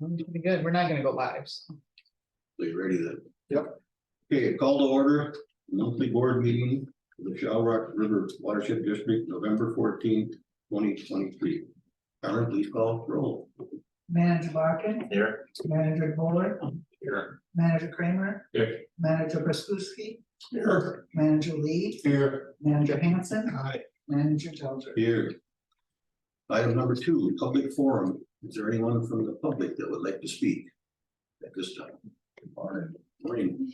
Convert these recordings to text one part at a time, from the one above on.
Pretty good. We're not gonna go live, so. So you ready then? Yep. Okay, call to order, monthly board meeting for the Shell Rock River Watershed District, November 14th, 2023. Karen, please call roll. Manager Larkin. Here. Manager Buller. Here. Manager Kramer. Here. Manager Briskuski. Here. Manager Lee. Here. Manager Hanson. Aye. Manager Delger. Here. Item number 2, public forum. Is there anyone from the public that would like to speak at this time? Morning.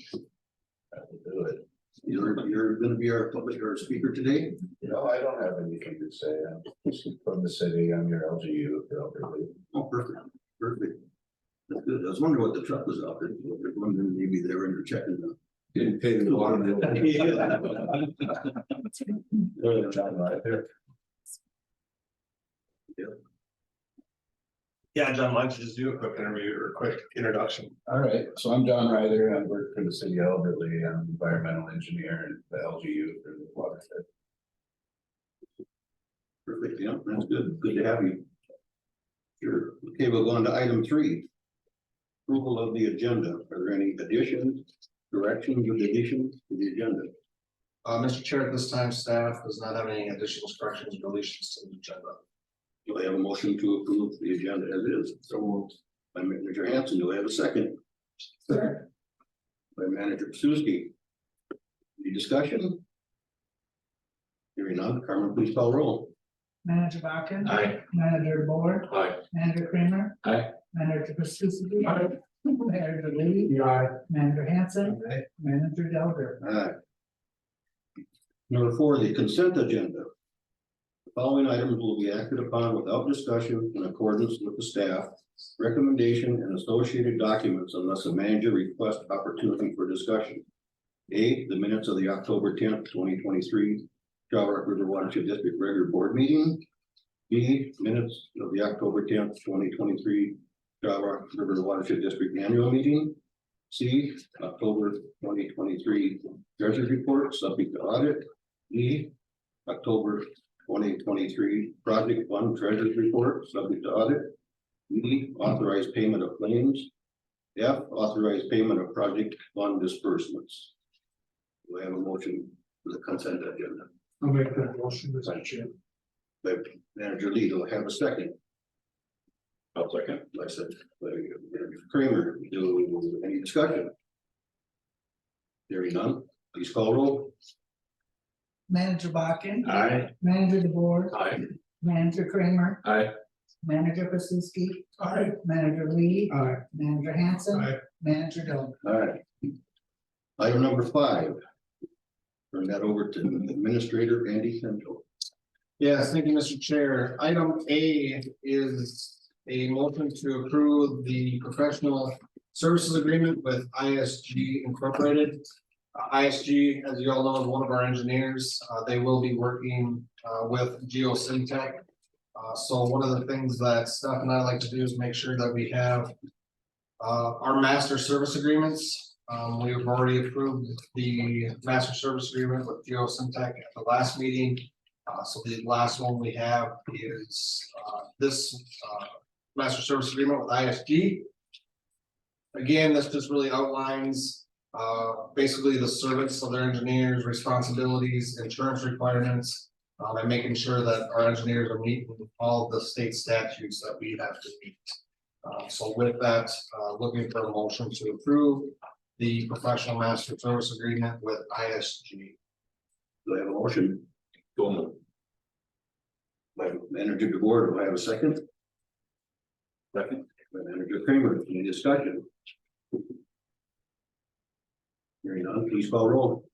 You're gonna be our public or speaker today? No, I don't have anything to say. I'm just from the city. I'm your LGU. Oh, perfect, perfect. That's good. I was wondering what the truck was out there. I was wondering maybe they were in there checking the. Didn't pay the water bill. Yeah, John, why don't you just do a quick interview or a quick introduction? All right, so I'm John Ryder. I work for the city of Elderly. I'm an environmental engineer and the LGU for the watershed. Perfect, yeah, that's good. Good to have you. Sure. Okay, we'll go on to item 3. Approval of the agenda. Are there any additions, corrections, or deletions to the agenda? Mr. Chair, at this time, staff does not have any additional corrections or deletions to the agenda. Do I have a motion to approve the agenda as is? So moved. By Manager Hanson, do I have a second? Sure. By Manager Pasuski. Any discussion? Hearing none, Carmen, please call roll. Manager Larkin. Aye. Manager Buller. Aye. Manager Kramer. Aye. Manager Briskuski. Aye. Manager Lee. Aye. Manager Hanson. Aye. Manager Delger. Alright. Number 4, the consent agenda. The following items will be acted upon without discussion in accordance with the staff recommendation and associated documents unless a manager requests opportunity for discussion. A, the minutes of the October 10th, 2023 Shell Rock River Watershed District regular board meeting. B, minutes of the October 10th, 2023 Shell Rock River Watershed District annual meeting. C, October 2023 treasurer's report subject to audit. E, October 2023 project fund treasurer's report subject to audit. E, authorized payment of claims. F, authorized payment of project fund disbursements. Do I have a motion for the consent agenda? I'll make that motion, Mr. Chair. By Manager Lee, do I have a second? I'll second. I said, by Manager Kramer, do any discussion? Hearing none, please call roll. Manager Larkin. Aye. Manager DeBoer. Aye. Manager Kramer. Aye. Manager Briskuski. Aye. Manager Lee. Aye. Manager Hanson. Aye. Manager Delger. All right. Item number 5. Turn that over to Administrator Andy Central. Yes, thank you, Mr. Chair. Item A is a motion to approve the professional services agreement with ISG Incorporated. ISG, as you all know, is one of our engineers. They will be working with Geosyntec. So one of the things that Steph and I like to do is make sure that we have our master service agreements. We have already approved the master service agreement with Geosyntec at the last meeting. So the last one we have is this master service agreement with ISG. Again, this just really outlines basically the service of their engineers, responsibilities, insurance requirements, and making sure that our engineers are meeting all the state statutes that we have to meet. So with that, looking for a motion to approve the professional master service agreement with ISG. Do I have a motion? Go on. By Manager DeBoer, do I have a second? Second. By Manager Kramer, any discussion? Hearing none, please call roll.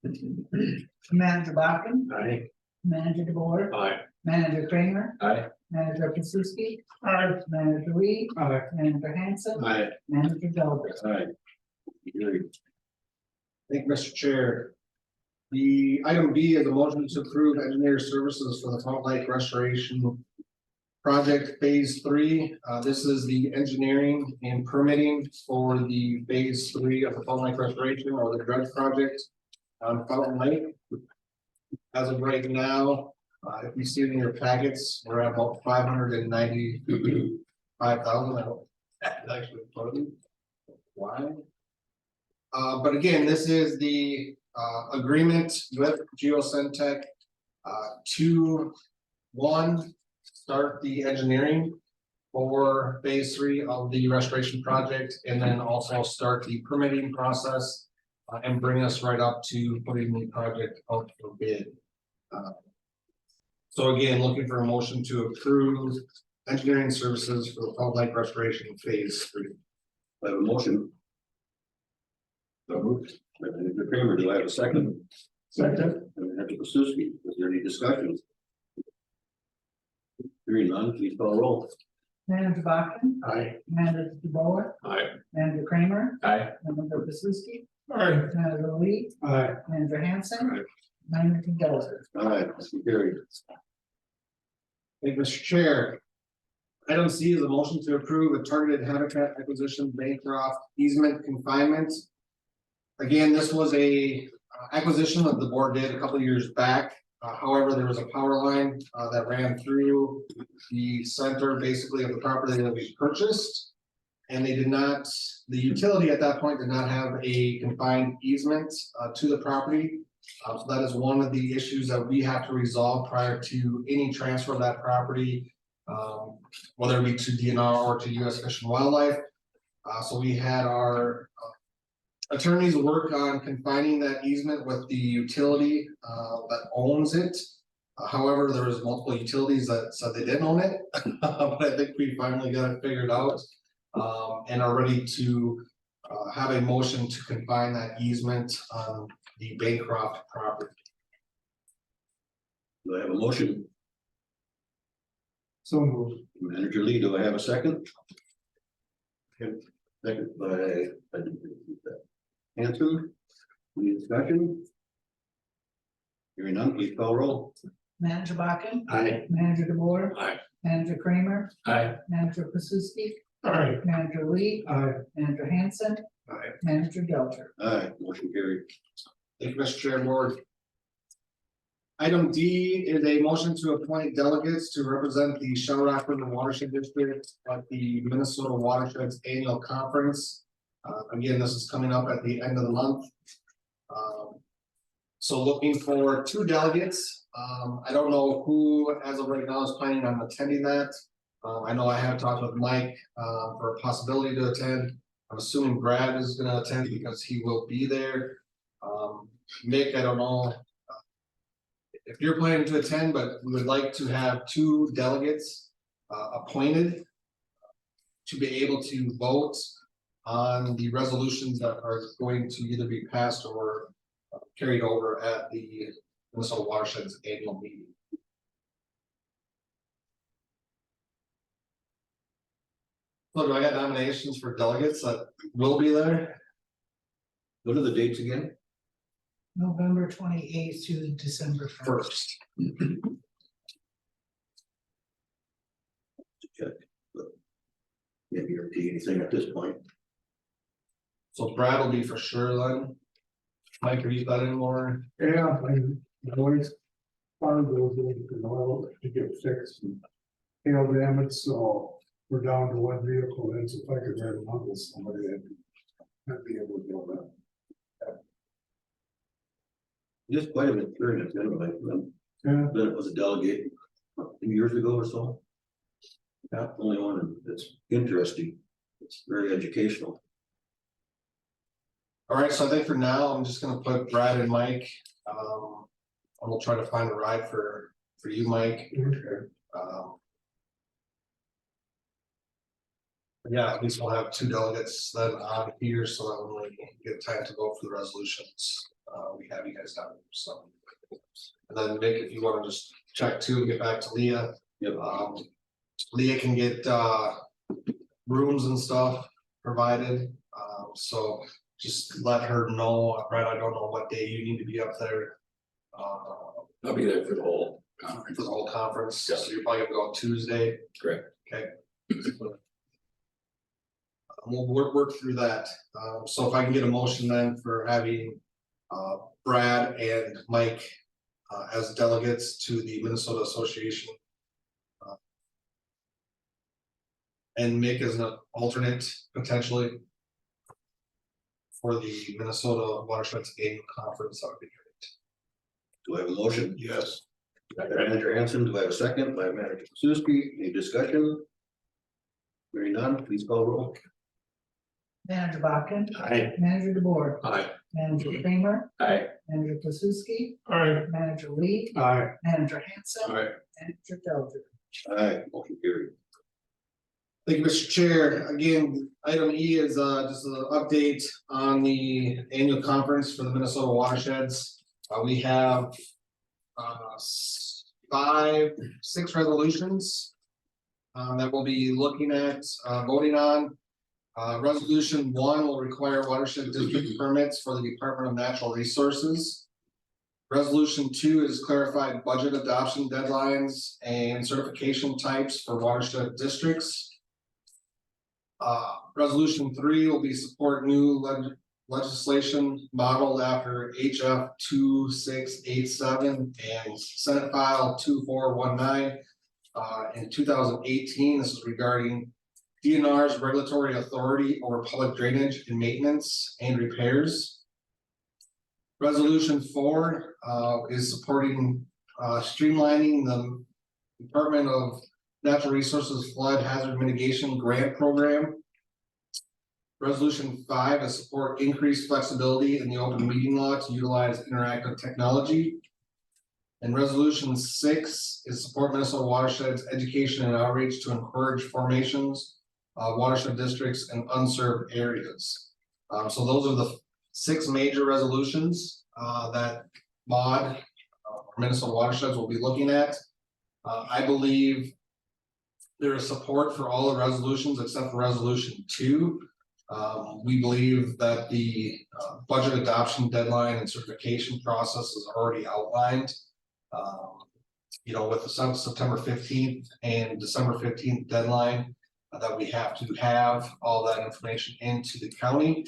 Manager Larkin. Aye. Manager DeBoer. Aye. Manager Kramer. Aye. Manager Briskuski. Aye. Manager Lee. Aye. Manager Hanson. Aye. Manager Delger. All right. Carried. Thank you, Mr. Chair. The item B is a motion to approve engineer services for the Fountain Lake Restoration Project Phase 3. This is the engineering and permitting for the Phase 3 of the Fountain Lake Restoration or the dredge project on Fountain Lake. As of right now, if you see it in your packets, we're at about 595,000. Actually, pardon. Why? But again, this is the agreement with Geosentech to start the engineering for phase 3 of the restoration project, and then also start the permitting process and bring us right up to putting the project out for bid. So again, looking for a motion to approve engineering services for the Fall Lake Restoration Phase 3. I have a motion. So moved. Mr. Kramer, do I have a second? Second. And Mr. Pasuski, is there any discussion? Hearing none, please call roll. Manager Bachman, Aye. Manager DeBoer, Aye. Manager Kramer, Aye. Manager Pasuski, Aye. Manager Lee, Aye. Manager Hanson, Aye. Manager Delbert. All right, motion carried. Thank you, Mr. Chair. Item C is a motion to approve a targeted habitat acquisition Bancroft easement confinement. Again, this was a acquisition that the board did a couple of years back. However, there was a power line that ran through the center basically of the property that we purchased. And they did not, the utility at that point did not have a confined easement to the property. So that is one of the issues that we have to resolve prior to any transfer of that property. Whether it be to DNR or to U.S. Fish and Wildlife. So we had our attorneys work on confining that easement with the utility that owns it. However, there was multiple utilities that said they didn't own it, but I think we finally got it figured out and are ready to have a motion to confine that easement on the Bancroft property. Do I have a motion? So moved. Manager Lee, do I have a second? Okay, second by Hanson. Any discussion? Hearing none, please call roll. Manager Bachman, Aye. Manager DeBoer, Aye. Manager Kramer, Aye. Manager Pasuski, Aye. Manager Lee, Aye. Manager Hanson, Aye. Manager Delbert. All right, motion carried. Thank you, Mr. Chair, Board. Item D is a motion to appoint delegates to represent the Shell Rock River Watershed District at the Minnesota Watersheds Annual Conference. Again, this is coming up at the end of the month. So looking for 2 delegates. I don't know who, as of right now, is planning on attending that. I know I have talked with Mike for a possibility to attend. I'm assuming Brad is going to attend because he will be there. Nick, I don't know if you're planning to attend, but we would like to have 2 delegates appointed to be able to vote on the resolutions that are going to either be passed or carried over at the Minnesota Watersheds annual meeting. So do I got nominations for delegates that will be there? What are the dates again? November 28th to December 1st. First. Check. Maybe you're anything at this point. So Brad will be for sure then. Mike, have you got any more? Yeah, I always farm goes into the oil to get fixed and hail damage, so we're down to 1 vehicle, and so if I could ride along with somebody, I'd be able to do that. Just quite an experience anyway. Yeah, Then it was a delegate a few years ago or so. Not the only one that's interesting. It's very educational. All right, so I think for now, I'm just gonna put Brad and Mike. And we'll try to find a ride for you, Mike. okay. Yeah, at least we'll have 2 delegates then on here, so that when we get time to vote for the resolutions, we have you guys down, so. And then Nick, if you wanna just check too, get back to Leah. Yep. Leah can get rooms and stuff provided, so just let her know. Brad, I don't know what day you need to be up there. I'll be there for the whole conference. For the whole conference, Yeah. so you're probably gonna go on Tuesday. Correct. Okay. We'll work through that. So if I can get a motion then for having Brad and Mike as delegates to the Minnesota Association. and Mick as an alternate potentially. For the Minnesota Watersheds Annual Conference, that would be great. Do I have a motion? Yes. By Manager Hanson, do I have a second? By Manager Suski, any discussion? Hearing none, please call roll. Manager Botkin. Aye. Manager DeBoer. Aye. Manager Kramer. Aye. Manager Klasuski. Aye. Manager Lee. Aye. Manager Hanson. Aye. Manager Delger. Aye, motion carried. Thank you, Mr. Chair. Again, item E is just an update on the annual conference for the Minnesota watersheds. We have six resolutions that we'll be looking at voting on. Resolution 1 will require watershed district permits for the Department of Natural Resources. Resolution 2 is clarified budget adoption deadlines and certification types for watershed districts. Resolution 3 will be support new legislation modeled after HF 2687 and Senate File 2419 in 2018. This is regarding DNR's regulatory authority over public drainage and maintenance and repairs. Resolution 4 is supporting streamlining the Department of Natural Resources Flood Hazard Mitigation Grant Program. Resolution 5 is support increased flexibility in the open meeting law to utilize interactive technology. And resolution 6 is support Minnesota watersheds education and outreach to encourage formations of watershed districts in unserved areas. So those are the 6 major resolutions that MAUD Minnesota watersheds will be looking at. I believe there is support for all the resolutions except for resolution 2. We believe that the budget adoption deadline and certification process is already outlined. With the September 15th and December 15th deadline, that we have to have all that information into the county,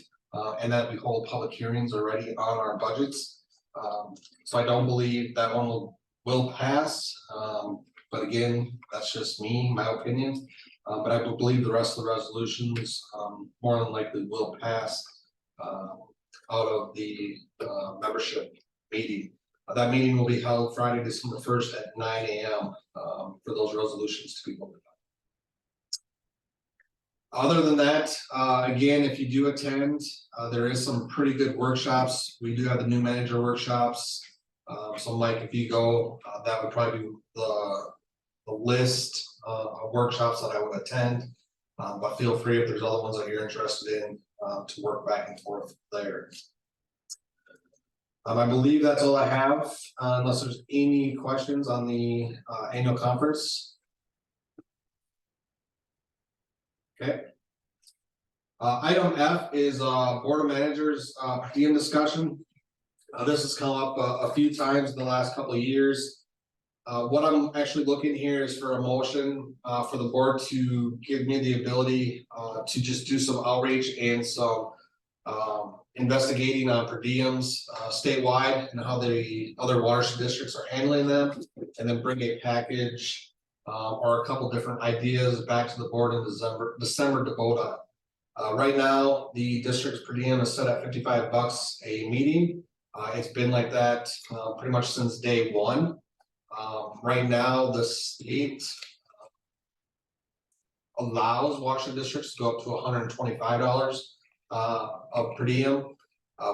and that we hold public hearings already on our budgets. So I don't believe that one will pass. But again, that's just me, my opinion. But I believe the rest of the resolutions more than likely will pass out of the membership meeting. That meeting will be held Friday, December 1st at 9 a.m. For those resolutions to be voted on. Other than that, again, if you do attend, there is some pretty good workshops. We do have the new manager workshops. So Mike, if you go, that would probably be the list of workshops that I would attend. But feel free if there's other ones that you're interested in to work back and forth there. I believe that's all I have, unless there's any questions on the annual conference. Okay. Item F is Board of Managers per diem discussion. This has come up a few times in the last couple of years. What I'm actually looking here is for a motion for the board to give me the ability to just do some outreach and some investigating on per diems statewide and how the other watershed districts are handling them, and then bring a package or a couple different ideas back to the board in December to vote on. Right now, the district's per diem is set at $55 a meeting. It's been like that pretty much since day one. Right now, the state allows watershed districts to go up to $125 of per diem.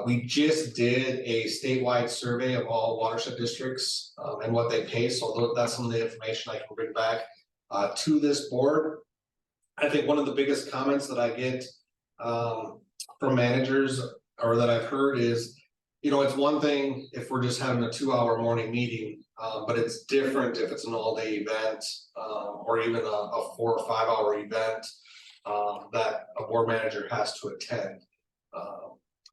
We just did a statewide survey of all watershed districts and what they pay. So that's some of the information I can bring back to this board. I think one of the biggest comments that I get from managers or that I've heard is, it's one thing if we're just having a 2-hour morning meeting, but it's different if it's an all-day event or even a 4 or 5 hour event that a board manager has to attend.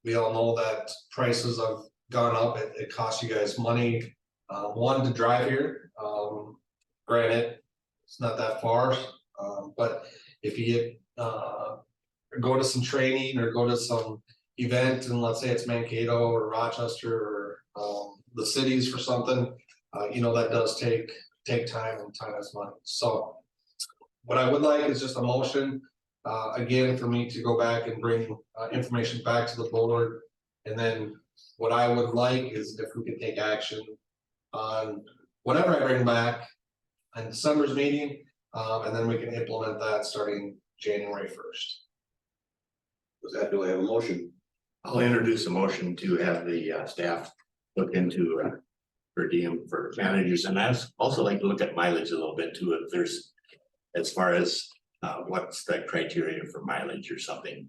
We all know that prices have gone up. It costs you guys money, one, to drive here. Granted, it's not that far, but if you get go to some training or go to some event, and let's say it's Mankato or Rochester or the cities for something, that does take time, and time is money. So what I would like is just a motion, again, for me to go back and bring, information back to the board. And then what I would like is if we could take action on whatever I bring back in December's meeting, and then we can implement that starting January 1st. With that, do I have a motion? I'll introduce a motion to have the staff look into per diem for managers, and I'd also like to look at mileage a little bit too, if there's, as far as what's the criteria for mileage or something.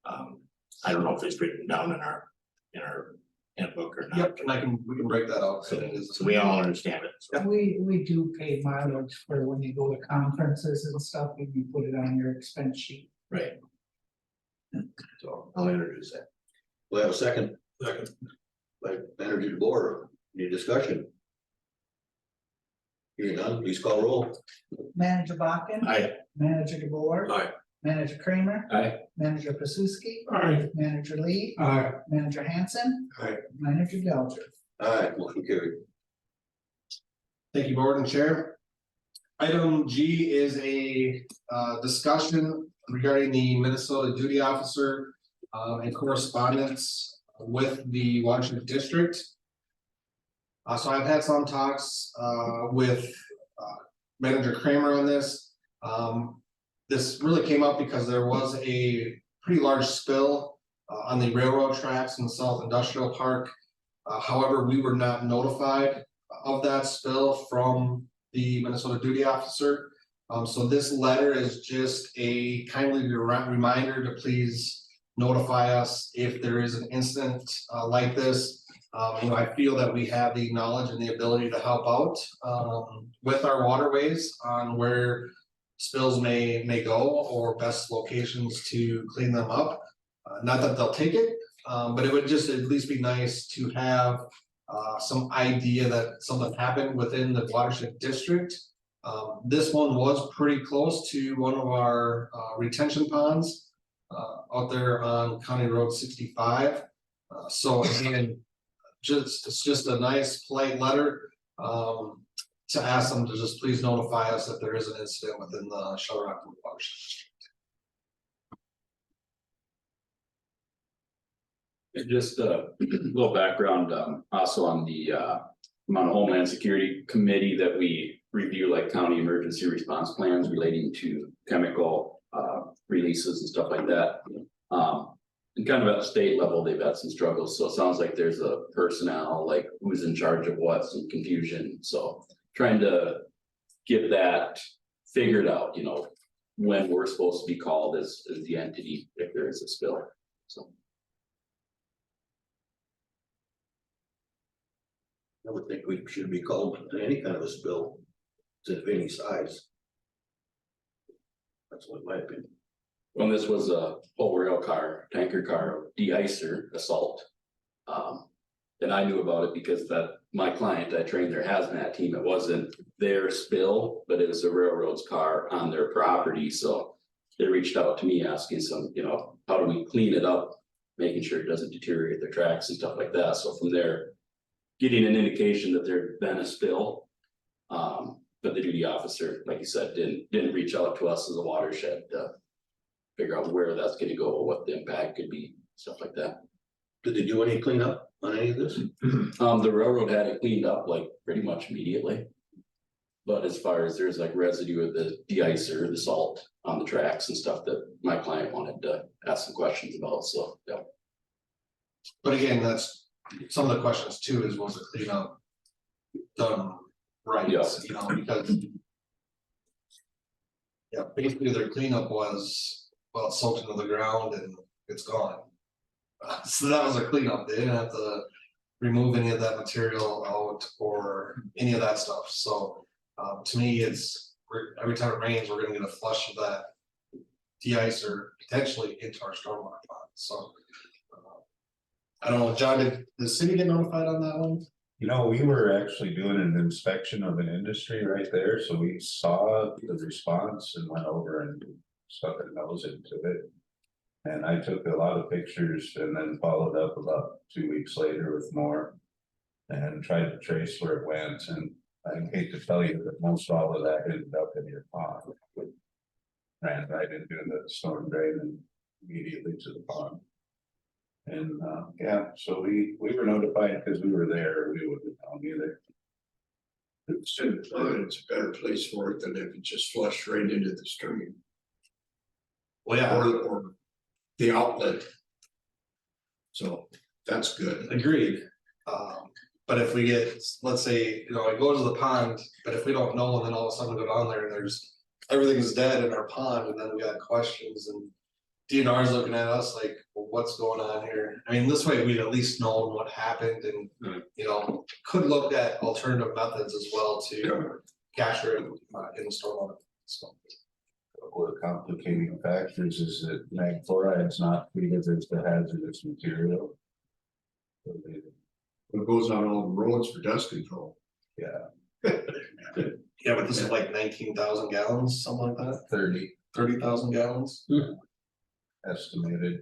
I don't know if it's written down in our handbook or not. Yep, and we can break that out. So we all understand it. So, We do pay mileage for when you go to conferences and stuff, and you put it on your expense sheet. right. So I'll introduce that. Do I have a second? Second. By Manager DeBoer, any discussion? Hearing none, please call roll. Manager Bakken. Aye. Manager DeBoer. Aye. Manager Kramer. Aye. Manager Pasuski. Aye. Manager Lee. Aye. Manager Hanson. Aye. Manager Delger. Aye, motion carried. Thank you, Board and Chair. Item G is a discussion regarding the Minnesota duty officer and correspondence with the Watershed District. So I've had some talks with Manager Kramer on this. This really came up because there was a pretty large spill on the railroad tracks in the South Industrial Park. However, we were not notified of that spill from the Minnesota duty officer. So this letter is just a kindly reminder to please notify us if there is an incident like this. I feel that we have the knowledge and the ability to help out with our waterways on where spills may go or best locations to clean them up. Not that they'll take it, but it would just at least be nice to have some idea that something happened within the Watershed District. This one was pretty close to one of our retention ponds out there on County Road 65. So again, it's just a nice polite letter to ask them to just please notify us if there is an incident within the Shell Rock watershed. And just a little background, also on the Mountain Homeland Security Committee that we review like county emergency response plans relating to chemical releases and stuff like that. And kind of at the state level, they've had some struggles, so it sounds like there's a personnel, like who's in charge of what, some confusion, so trying to get that figured out, when we're supposed to be called as the entity if there is a spill, so. I would think we should be called to any kind of a spill, of any size. That's what my opinion. When this was a whole rail car, tanker car, de-icer assault. And I knew about it because that my client, I trained their hazmat team, it wasn't their spill, but it was a railroad's car on their property, so. They reached out to me asking some, how do we clean it up, making sure it doesn't deteriorate their tracks and stuff like that, so from there. Getting an indication that there'd been a spill. But the duty officer, like you said, didn't reach out to us as a watershed to figure out where that's gonna go, what the impact could be, stuff like that. Did they do any cleanup on any of this? The railroad had it cleaned up like pretty much immediately. But as far as there's like residue of the de-icer, the salt on the tracks and stuff that my client wanted to ask some questions about, so, yeah. But again, that's some of the questions too, is was the cleanup done right, Yeah. because. Yeah, basically their cleanup was, well, it's soaked into the ground and it's gone. So that was a cleanup, they didn't have to remove any of that material out or any of that stuff, so. To me, every time it rains, we're gonna get a flush of that de-icer potentially into our stormwater pond, so. I don't know, John, did the city get notified on that one? We were actually doing an inspection of an industry right there, so we saw the response and went over and stuck our nose into it. And I took a lot of pictures and then followed up about 2 weeks later with more. And tried to trace where it went, and I hate to tell you that most all of that ended up in your pond. ran right into the storm drain and immediately to the pond. And, yeah, so we were notified because we were there, we wouldn't have known either. It's a better place for it than if it just flushed right into the stream. Well, yeah, Or the outlet. So that's good. agreed. But if we get, let's say, you know, it goes to the pond, but if we don't know, and then all of a sudden we go down there and there's, everything's dead in our pond, and then we got questions and. DNR is looking at us like, well, what's going on here? I mean, this way we'd at least know what happened and, you know, could look at alternative methods as well to capture it in the stormwater. So. One of the complicating factors is that mag chloride's not treated as the hazardous material. So It goes on all the roads for dust control. yeah, Yeah, but this is like 19,000 gallons, something like that, 30,000 gallons. estimated.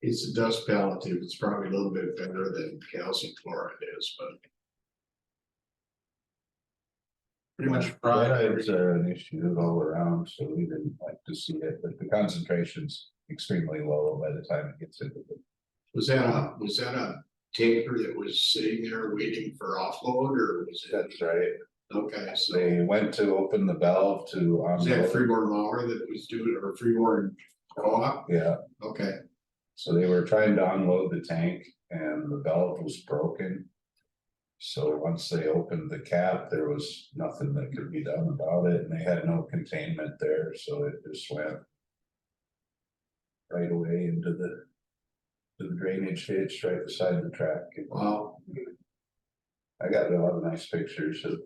It's a dust palliative. It's probably a little bit better than calcium chloride is, but Pretty much Yeah, fried. it's an issue all around, so we didn't like to see it, but the concentration's extremely low by the time it gets into the. was that a tanker that was sitting there waiting for offload, or was it? That's right. Okay, so They went to open the valve to. was that Freeborn Lauer that was doing it, or Freeborn Co-op? Yeah, Okay, so they were trying to unload the tank and the valve was broken. So once they opened the cap, there was nothing that could be done about it, and they had no containment there, so it just went. Right away into the drainage ditch right beside the track. wow. I got a lot of nice pictures of.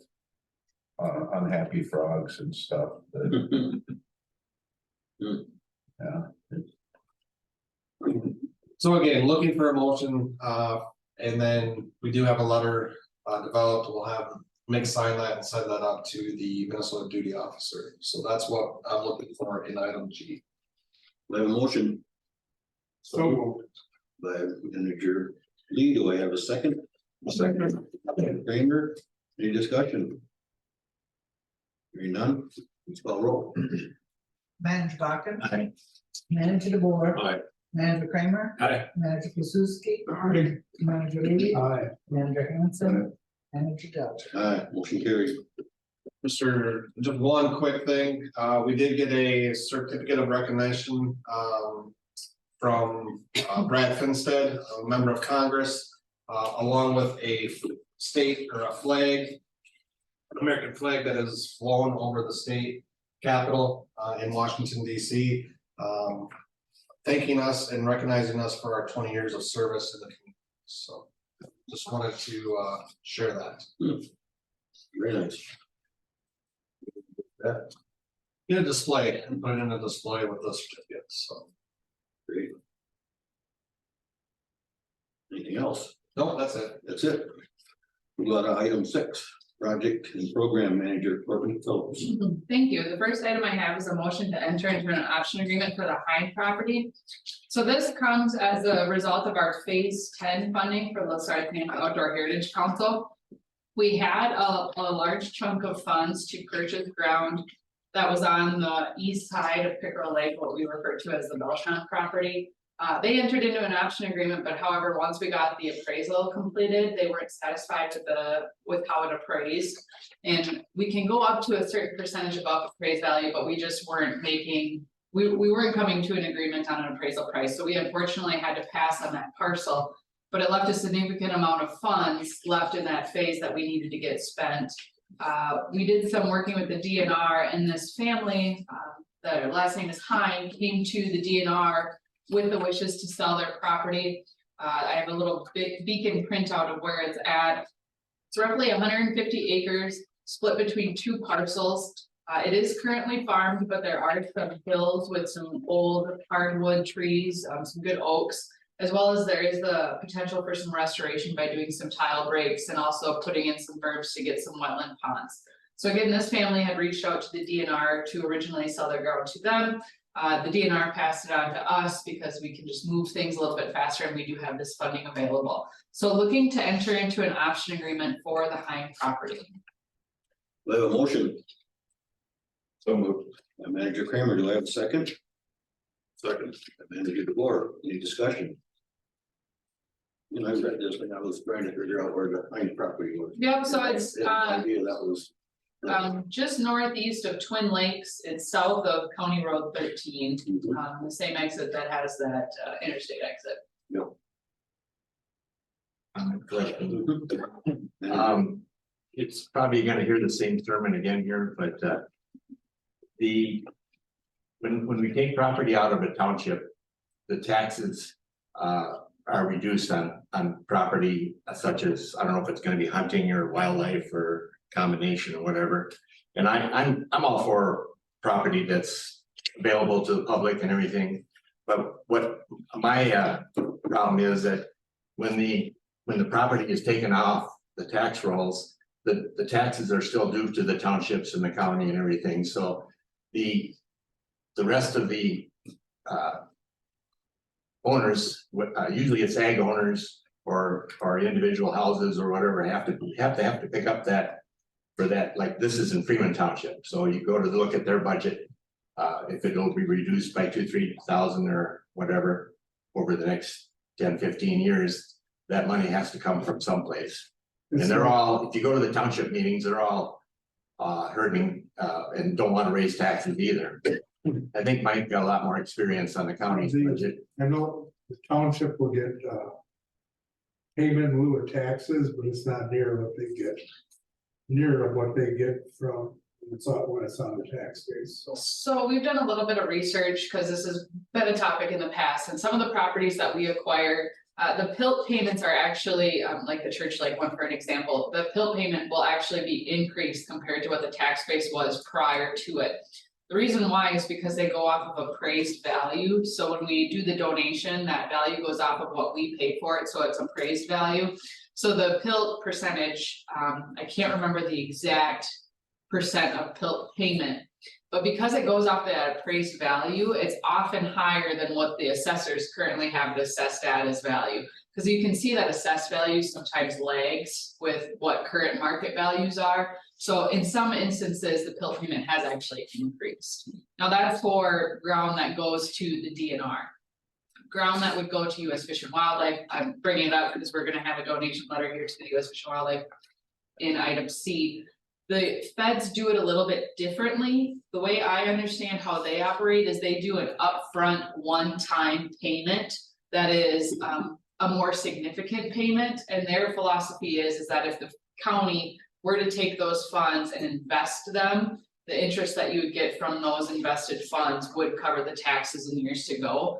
Unhappy frogs and stuff, but. Yeah. So again, looking for a motion, and then we do have a letter developed, we'll have Mick sign that and send that out to the Minnesota duty officer. So that's what I'm looking for in item G. I have a motion So, by Manager Lee. Do I have a second? Second. Kramer, any discussion? Hearing none, please call roll. Manager Buckett. Aye. Manager DeBoer. Aye. Manager Kramer. Aye. Manager Kususki. Manager Lee. aye, Manager Hanson. Manager Dell. Aye, motion carried. Mr. Just one quick thing, we did get a certificate of recognition, from Brad Finstead, a member of Congress, along with a state or a flag, an American flag that is flown over the state capitol, in Washington DC. Thanking us and recognizing us for our 20 years of service in the community. So just wanted to, share that. Very nice. Get a display and put it in a display with the certificates, so. Great. Anything else? No, that's it. That's it. We got item 6, project and program manager Corbin Phillips. Thank you. The first item I have is a motion to enter into an option agreement for the Hyde property. So this comes as a result of our phase 10 funding for Lakeside Outdoor Heritage Council. We had a large chunk of funds to purchase ground that was on the east side of Pickerel Lake, what we refer to as the Belchamp property. They entered into an option agreement, but however, once we got the appraisal completed, they weren't satisfied with how it appraised. And we can go up to a certain percentage above appraised value, but we just weren't making, we weren't coming to an agreement on an appraisal price. So we unfortunately had to pass on that parcel, but it left a significant amount of funds left in that phase that we needed to get spent. We did some working with the DNR, and this family, their last name is Hine, came to the DNR with the wishes to sell their property. I have a little beacon printout of where it's at. It's roughly 150 acres split between 2 parcels. It is currently farmed, but there are some hills with some old hardwood trees, some good oaks, as well as there is the potential for some restoration by doing some tile breaks and also putting in some berms to get some wetland ponds. So again, this family had reached out to the DNR to originally sell their ground to them. The DNR passed it on to us because we can just move things a little bit faster, and we do have this funding available. So looking to enter into an option agreement for the Hine property. We have a motion. So moved. Manager Kramer, do I have a second? Second. Manager DeBoer, any discussion? You know, I read this and I was trying to figure out where the Hine property was. Yep, so it's, Idea that was. just northeast of Twin Lakes, it's south of County Road 13. Mhm. The same exit that has that interstate exit. Correct. Manager, It's probably gonna hear the same sermon again here, but when we take property out of a township, the taxes are reduced on property such as, I don't know if it's gonna be hunting or wildlife or combination or whatever. And I'm all for property that's available to the public and everything. But what my problem is that when the property is taken off the tax rolls, the taxes are still due to the townships and the county and everything, so the rest of the owners, usually it's ag owners or individual houses or whatever, have to pick up that for that, like this is in Freeman Township, so you go to look at their budget. If it'll be reduced by 2,000-3,000 or whatever over the next 10-15 years, that money has to come from someplace. And they're all, if you go to the township meetings, they're all hurting and don't want to raise taxes either. I think Mike got a lot more experience on the county's budget. I know the township will get payment in lieu of taxes, but it's not near what they get. Near what they get from when it's on the tax base, so. So we've done a little bit of research, because this has been a topic in the past, and some of the properties that we acquire, the PILT payments are actually, like the Church Lake one, for an example, the PILT payment will actually be increased compared to what the tax base was prior to it. The reason why is because they go off of appraised value, so when we do the donation, that value goes off of what we pay for it, so it's appraised value. So the PILT percentage, I can't remember the exact percent of PILT payment, but because it goes off that appraised value, it's often higher than what the assessors currently have it assessed at as value. Because you can see that assessed value sometimes lags with what current market values are. So in some instances, the PILT payment has actually increased. Now that's for ground that goes to the DNR. Ground that would go to US Fish and Wildlife, I'm bringing it up because we're gonna have a donation letter here to the US Fish and Wildlife in item C. The feds do it a little bit differently. The way I understand how they operate is they do an upfront one-time payment that is a more significant payment, and their philosophy is that if the county were to take those funds and invest them, the interest that you would get from those invested funds would cover the taxes in years to go.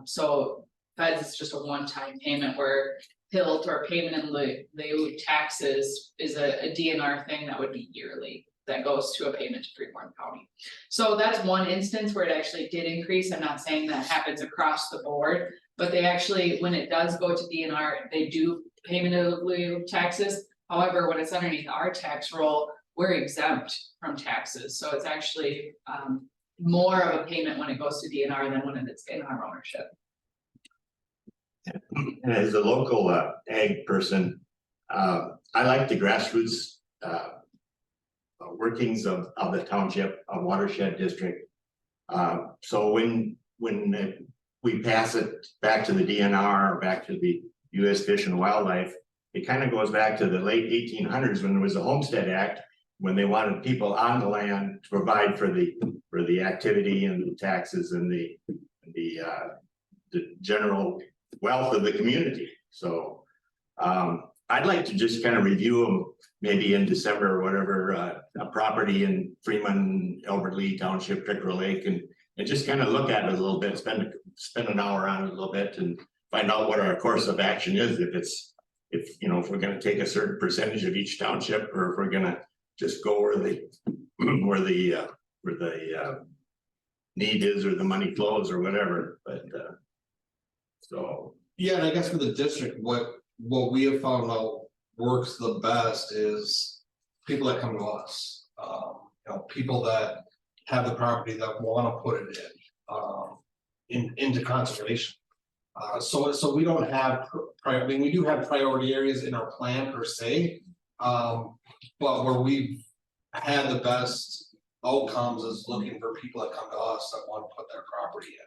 So feds is just a one-time payment, where PILT or payment in lieu taxes is a DNR thing that would be yearly, that goes to a payment to Freeborn County. So that's one instance where it actually did increase. I'm not saying that happens across the board, but they actually, when it does go to DNR, they do payment in lieu taxes. However, when it's underneath our tax roll, we're exempt from taxes, so it's actually more of a payment when it goes to DNR than when it's in our ownership. And as a local ag person, I like the grassroots workings of the township, watershed district. So when we pass it back to the DNR or back to the US Fish and Wildlife, it kind of goes back to the late 1800s when there was a Homestead Act, when they wanted people on the land to provide for the activity and the taxes and the general wealth of the community. So I'd like to just kind of review them maybe in December or whatever, a property in Freeman, Elbert Lee Township, Cricker Lake, and just kind of look at it a little bit, spend an hour on it a little bit and find out what our course of action is. If we're gonna take a certain percentage of each township, or if we're gonna just go where the need is, or the money flows, or whatever, but so. Yeah, and I guess for the district, what we have found out works the best is people that come to us. People that have the property that wanna put it into conservation. So we don't have, we do have priority areas in our plan per se. But where we've had the best outcomes is looking for people that come to us that want to put their property in.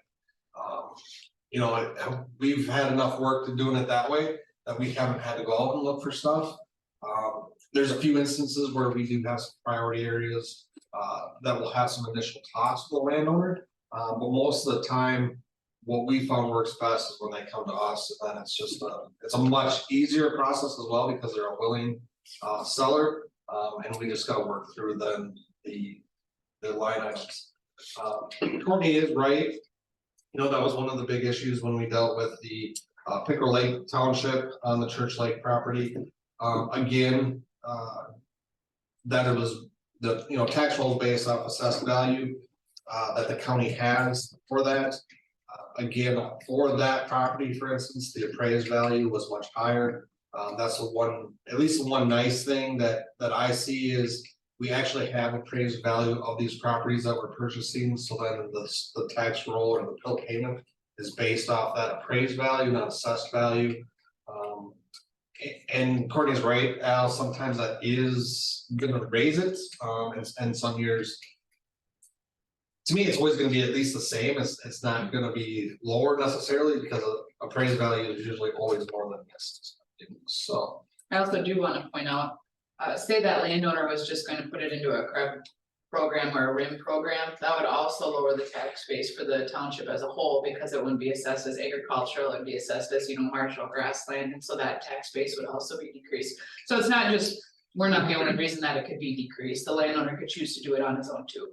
You know, we've had enough work to doing it that way, that we haven't had to go out and look for stuff. There's a few instances where we do have some priority areas, that will have some initial costs for the landowner. But most of the time, what we found works best is when they come to us, and then it's a much easier process as well, because they're a willing seller. And we just gotta work through then the line items. Courtney is right. You know, that was one of the big issues when we dealt with the Pickerel Lake Township on the Church Lake property. Again, that it was the, you know, tax rolls based off assessed value that the county has for that. Again, for that property, for instance, the appraised value was much higher. That's the one, at least the one nice thing that I see is we actually have appraised value of these properties that we're purchasing. So then the tax roll or the bill payment is based off that appraised value, not assessed value. And Courtney's right, Al, sometimes that is gonna raise it, and some years. To me, it's always gonna be at least the same, it's not gonna be lower necessarily, because appraised value is usually always more than this. So, I also do wanna point out, say that landowner was just gonna put it into a CREB program or a RIM program, that would also lower the tax base for the township as a whole, because it wouldn't be assessed as agricultural, it'd be assessed as, you know, marginal grassland, and so that tax base would also be decreased. So it's not just, we're not the only reason that it could be decreased, the landowner could choose to do it on his own too.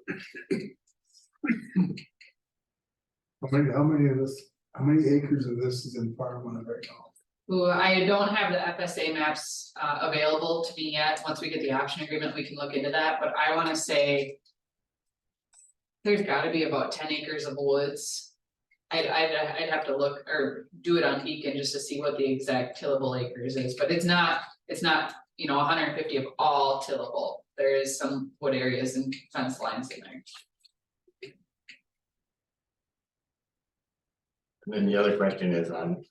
How many acres of this is in farmland right now? Ooh, I don't have the FSA maps available to me yet. Once we get the option agreement, we can look into that, but I wanna say. There's gotta be about 10 acres of woods. I'd have to look or do it on Beacon just to see what the exact tillable acres is, but it's not, you know, 150 of all tillable. There is some wood areas and fence lines in there. And then the other question is on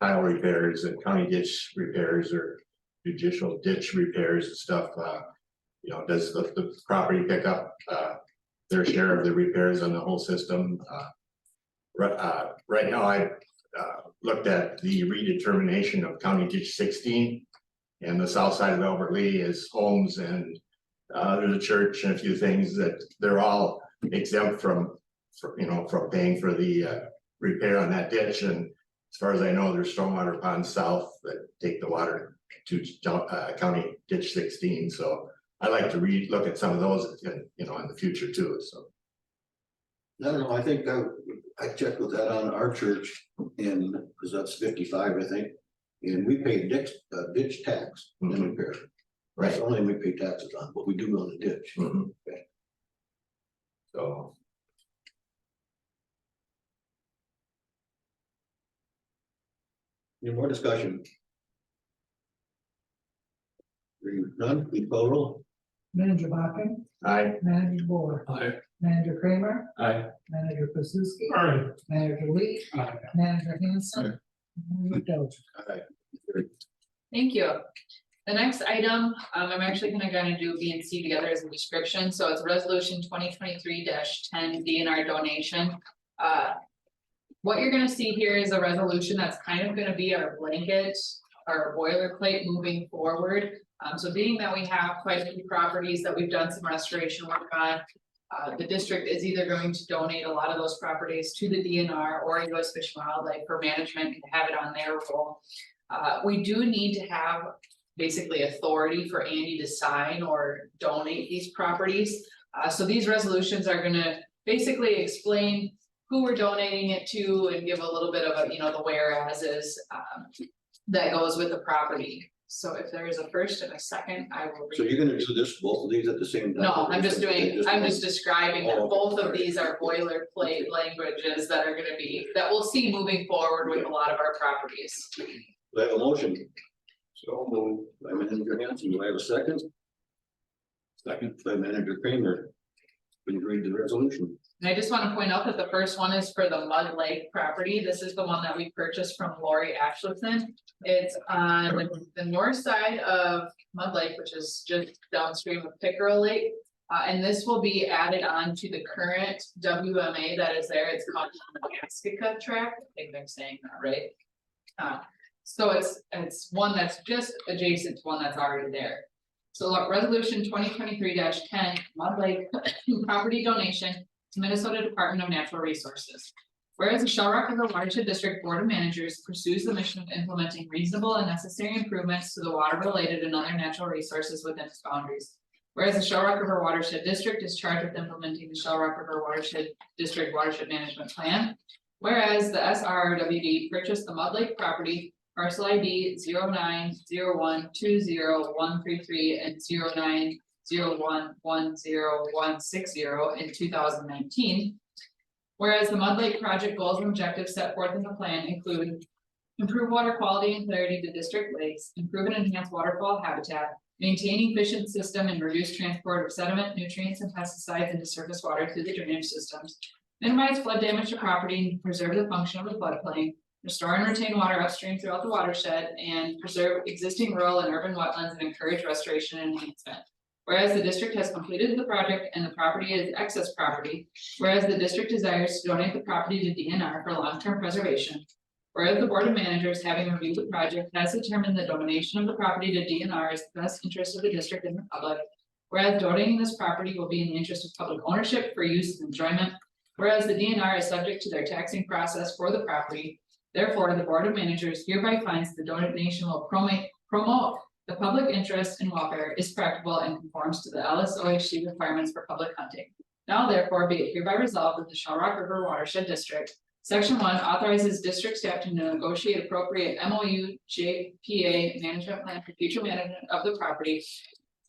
tile repairs and county ditch repairs or judicial ditch repairs and stuff. You know, does the property pick up their share of the repairs on the whole system? Right now, I looked at the redetermination of County Ditch 16, and the south side of Albert Lee is homes and there's a church and a few things that they're all exempt from paying for the repair on that ditch. And as far as I know, there's stormwater ponds south that take the water to County Ditch 16. So I'd like to look at some of those, you know, in the future too, so. I don't know, I think I checked with that on our church in, because that's 55, I think. And we pay ditch tax and repair. That's only we pay taxes on, but we do on the ditch. Okay. So. Any more discussion? Hearing none, please call roll. Manager Bachman, Aye. Manager Bohr. Aye. Manager Kramer. Aye. Manager Krasuski. Aye. Manager Lee. Aye. Manager Hanson. Manager Dozier. Aye. Thank you. The next item, I'm actually gonna do B and C together as a description, so it's resolution 2023-10 DNR donation. What you're gonna see here is a resolution that's kind of gonna be our blanket, our boilerplate moving forward. So being that we have quite a few properties that we've done some restoration work on. The district is either going to donate a lot of those properties to the DNR or US Fish and Wildlife for management and have it on their roll. We do need to have basically authority for Andy to sign or donate these properties. So these resolutions are gonna basically explain who we're donating it to and give a little bit of a, you know, the whereases that goes with the property. So if there is a first and a second, I will read. So you're gonna do this, both of these at the same time? No, I'm just describing that Oh, both of sorry. these are boilerplate languages that are gonna be, that we'll see moving forward with a lot of our properties. Do I have a motion? So moved by Manager Hanson, do I have a second? Second by Manager Kramer. Please read the resolution. And I just want to point out that the first one is for the Mud Lake property. This is the one that we purchased from Lori Ashleton. It's on the north side of Mud Lake, which is just downstream of Pickerel Lake. And this will be added on to the current WMA that is there. It's called the Nebraska track. I think I'm saying that right. So it's one that's just adjacent to one that's already there. So resolution 2023-10, Mud Lake property donation to Minnesota Department of Natural Resources. Whereas the Shell Rock River Watershed District Board of Managers pursues the mission of implementing reasonable and necessary improvements to the water related and other natural resources within its boundaries. Whereas the Shell Rock River Watershed District is charged with implementing the Shell Rock River Watershed District Watershed Management Plan. Whereas the SRRWD purchased the Mud Lake property, parcel ID 0901200133 and 0901101060 in 2019. Whereas the Mud Lake project goals and objectives set forth in the plan include improve water quality and clarity to district lakes, improve and enhance waterfall habitat, maintain efficient system and reduce transport of sediment, nutrients, and pesticides into surface water through the drainage systems, minimize flood damage to property and preserve the function of the floodplain, restore and retain water upstream throughout the watershed, and preserve existing rural and urban wetlands and encourage restoration and enhancement. Whereas the district has completed the project and the property is excess property, whereas the district desires to donate the property to DNR for long-term preservation. Whereas the Board of Managers, having reviewed the project, has determined the donation of the property to DNR is the best interest of the district and the public. Whereas donating this property will be in the interest of public ownership for use and enjoyment. Whereas the DNR is subject to their taxing process for the property. Therefore, the Board of Managers hereby finds the donation will promote the public interest and welfare, is practical, and conforms to the LSOHC requirements for public hunting. Now therefore be it hereby resolved that the Shell Rock River Watershed District, Section 1 authorizes district staff to negotiate appropriate MOU JPA management plan for future management of the property.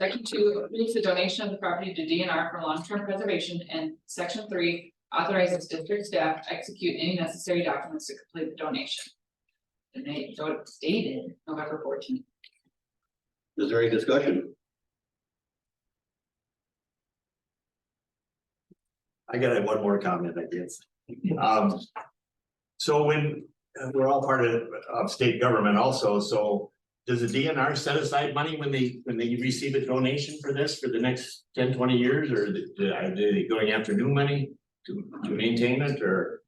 Section 2 approves the donation of the property to DNR for long-term preservation, and Section 3 authorizes district staff to execute any necessary documents to complete the donation. The date dated November 14th. Is there any discussion? I got one more comment, I guess. So when we're all part of state government also, so does the DNR set aside money when they receive a donation for this for the next 10-20 years, or are they going after new money to maintain it, or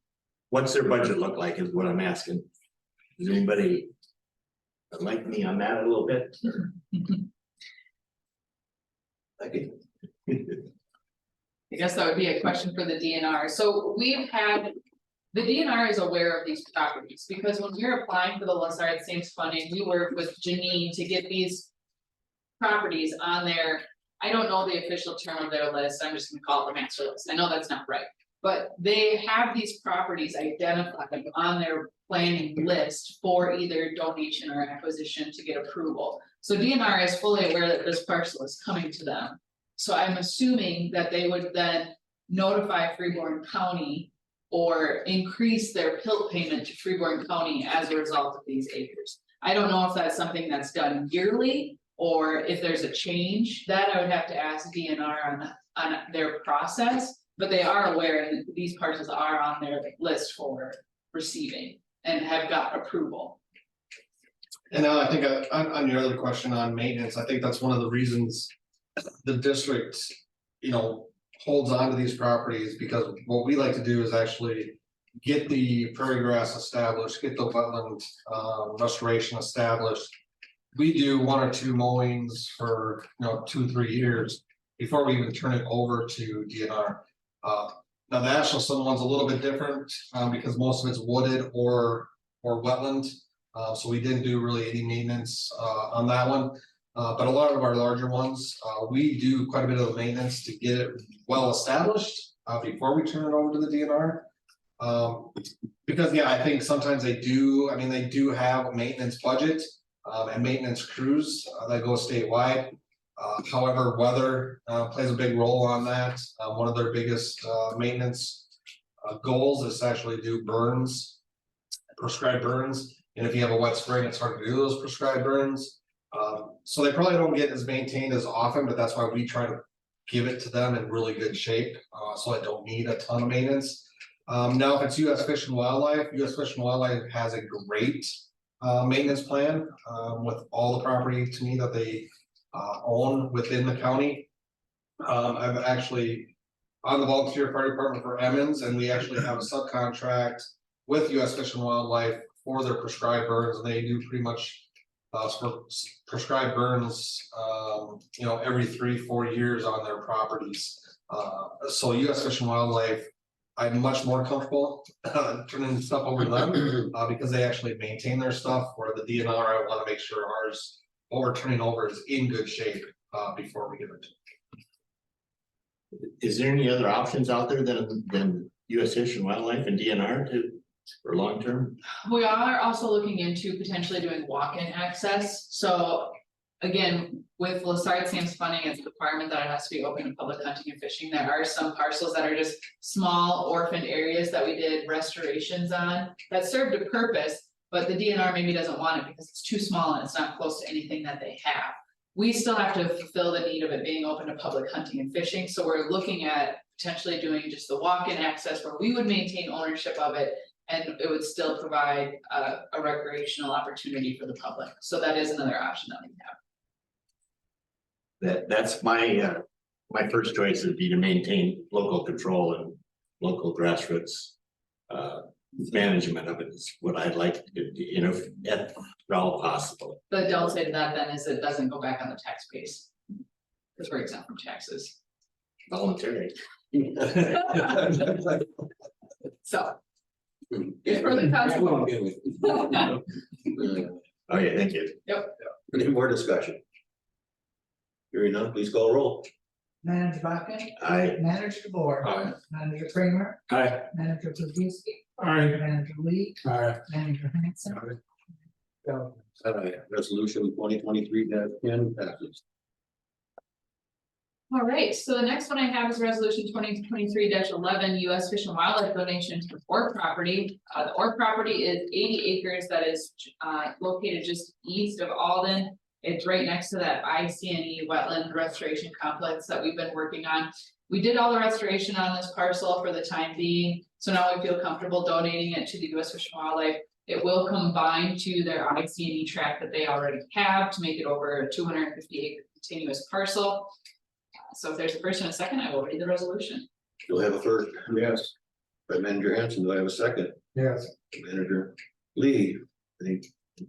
what's their budget look like is what I'm asking? Does anybody like me on that a little bit? Okay. I guess that would be a question for the DNR. So we've had, the DNR is aware of these properties because when we were applying for the Lessard Saints funding, we worked with Janine to get these properties on their, I don't know the official term of their list, I'm just gonna call it the master list. I know that's not right. But they have these properties identified on their planning list for either donation or acquisition to get approval. So DNR is fully aware that this parcel is coming to them. So I'm assuming that they would then notify Freeborn County or increase their PILT payment to Freeborn County as a result of these acres. I don't know if that's something that's done yearly or if there's a change that I would have to ask DNR on their process. But they are aware and these parcels are on their list for receiving and have got approval. And now I think on your other question on maintenance, I think that's one of the reasons the district, holds on to these properties, because what we like to do is actually get the prairie grass established, get the wetland restoration established. We do 1 or 2 mowings for 2-3 years before we even turn it over to DNR. Now the Ashland one's a little bit different because most of it's wooded or wetland. So we didn't do really any maintenance on that one. But a lot of our larger ones, we do quite a bit of maintenance to get it well established before we turn it over to the DNR. Because I think sometimes they do have a maintenance budget and maintenance crews that go statewide. However, weather plays a big role on that. One of their biggest maintenance goals is to actually do burns, prescribed burns. And if you have a wet spring, it's hard to do those prescribed burns. So they probably don't get as maintained as often, but that's why we try to give it to them in really good shape. So I don't need a ton of maintenance. Now, if it's US Fish and Wildlife, US Fish and Wildlife has a great maintenance plan with all the property to me that they own within the county. I'm actually on the volunteer fire department for Emmons, and we actually have a subcontract with US Fish and Wildlife for their prescribed burns, and they do pretty much prescribed burns, every 3-4 years on their properties. So US Fish and Wildlife, I'm much more comfortable turning stuff over to them because they actually maintain their stuff. Where the DNR, I want to make sure ours, what we're turning over, is in good shape before we give it. Is there any other options out there than US Fish and Wildlife and DNR for long term? We are also looking into potentially doing walk-in access, so. Again, with Lessard Sam's funding, it's a requirement that it has to be open to public hunting and fishing. There are some parcels that are just small orphaned areas that we did restorations on that served a purpose. But the DNR maybe doesn't want it because it's too small and it's not close to anything that they have. We still have to fulfill the need of it being open to public hunting and fishing, so we're looking at potentially doing just the walk-in access where we would maintain ownership of it. And it would still provide a recreational opportunity for the public, so that is another option that we have. That's my first choice would be to maintain local control and local grassroots management of it is what I'd like to do, if at all possible. The downside to that then is it doesn't go back on the tax base. Because we're exempt from taxes. Voluntary. So. It's for the council. Okay, thank you. Yep. Any more discussion? Hearing none, please call roll. Manager Buckett, Aye. Manager DeBoer. Aye. Manager Kramer, Aye. Manager Krzyzewski, Aye. Manager Lee, Aye. Manager Hanson. Go. Resolution 2023-10 passes. All right, so the next one I have is resolution 2023-11 US Fish and Wildlife donation to the Orr property. The Orr property is 80 acres that is located just east of Alden. It's right next to that ICNE wetland restoration complex that we've been working on. We did all the restoration on this parcel for the time being, so now we feel comfortable donating it to the US Fish and Wildlife. It will combine to their ICNE tract that they already have to make it over a 250 acre continuous parcel. So if there's a first and a second, I will read the resolution. Do I have a first? Yes. By Manager Hanson, do I have a second? Yes. Manager Lee,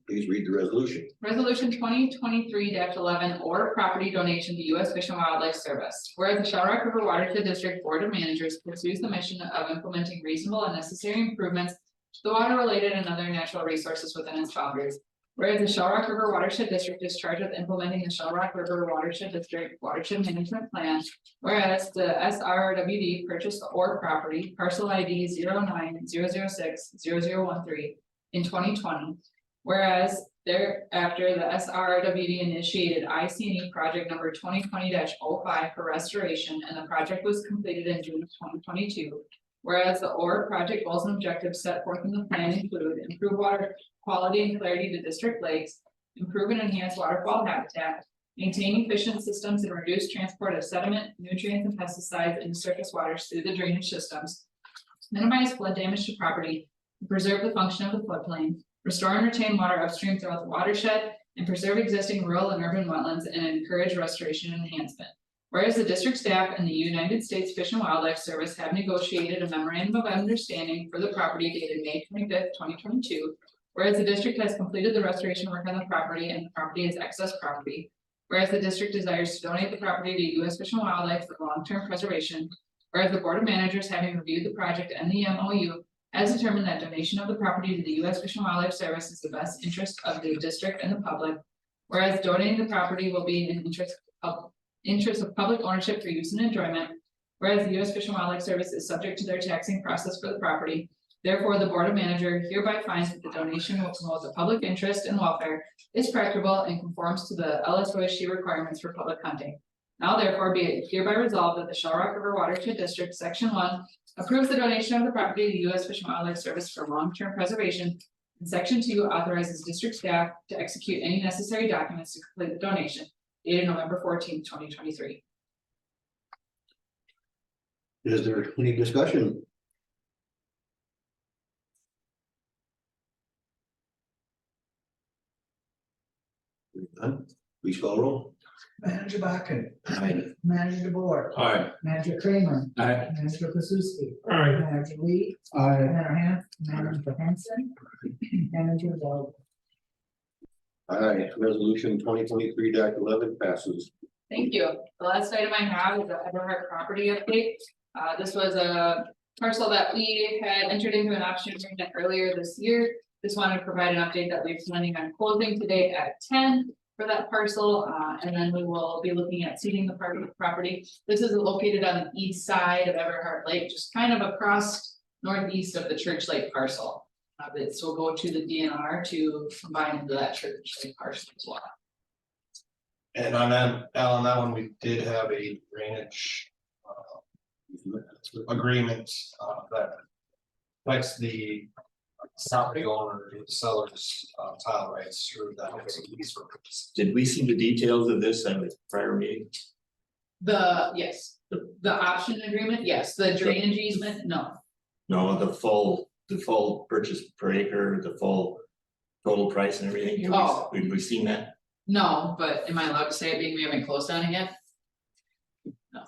please read the resolution. Resolution 2023-11 or property donation to US Fish and Wildlife Service. Whereas the Shell Rock River Watershed District Board of Managers pursues the mission of implementing reasonable and necessary improvements to the water related and other natural resources within its boundaries. Whereas the Shell Rock River Watershed District is charged with implementing the Shell Rock River Watershed District Watershed Management Plan. Whereas the SRRWD purchased the Orr property, parcel ID 0900600013 in 2020. Whereas thereafter, the SRRWD initiated ICNE project number 2020-05 for restoration, and the project was completed in June of 2022. Whereas the Orr project goals and objectives set forth in the plan include improve water quality and clarity to district lakes, improve and enhance waterfowl habitat, maintain efficient systems and reduce transport of sediment, nutrients, and pesticides into surface waters through the drainage systems, minimize flood damage to property, preserve the function of the floodplain, restore and retain water upstream throughout the watershed, and preserve existing rural and urban wetlands and encourage restoration and enhancement. Whereas the district staff and the United States Fish and Wildlife Service have negotiated a memorandum of understanding for the property dated May 25th, 2022. Whereas the district has completed the restoration work on the property and the property is excess property. Whereas the district desires to donate the property to US Fish and Wildlife for long-term preservation. Whereas the Board of Managers, having reviewed the project and the MOU, has determined that donation of the property to the US Fish and Wildlife Service is the best interest of the district and the public. Whereas donating the property will be in interest of public ownership for use and enjoyment. Whereas the US Fish and Wildlife Service is subject to their taxing process for the property. Therefore, the Board of Managers hereby finds that the donation will promote the public interest and welfare, is practicable, and conforms to the LSOSG requirements for public hunting. Now therefore be it hereby resolved that the Shell Rock River Watershed District, Section 1, approves the donation of the property to the US Fish and Wildlife Service for long-term preservation. And Section 2 authorizes district staff to execute any necessary documents to complete the donation, dated November 14th, 2023. Is there any discussion? None? Please call roll. Manager Bakken, Aye. Manager DeBoer, Aye. Manager Kramer, Aye. Manager Pazuki, Aye. Manager Lee, Manager Hanson, Manager Bell. Aye, resolution 2023-11 passes. Thank you. The last item I have is the Everhart property update. This was a parcel that we had entered into an option agreement earlier this year. Just wanted to provide an update that we're planning on closing today at 10 for that parcel. And then we will be looking at seeding the property. This is located on the east side of Everhart Lake, just kind of across northeast of the Church Lake parcel. This will go to the DNR to combine into that Church Lake parcel as well. And on that, Alan, that one, we did have a drainage. Agreement, that. Affects the. Property owner, the seller's, tile rights through that. Lease for purchase. Did we see the details of this at the prior meeting? Yes, the option agreement, yes, the drainage easement, no. No, the full purchase per acre, the full total price and everything. Have we- Oh. We've seen that. No, but am I allowed to say it being we haven't closed on it yet? No.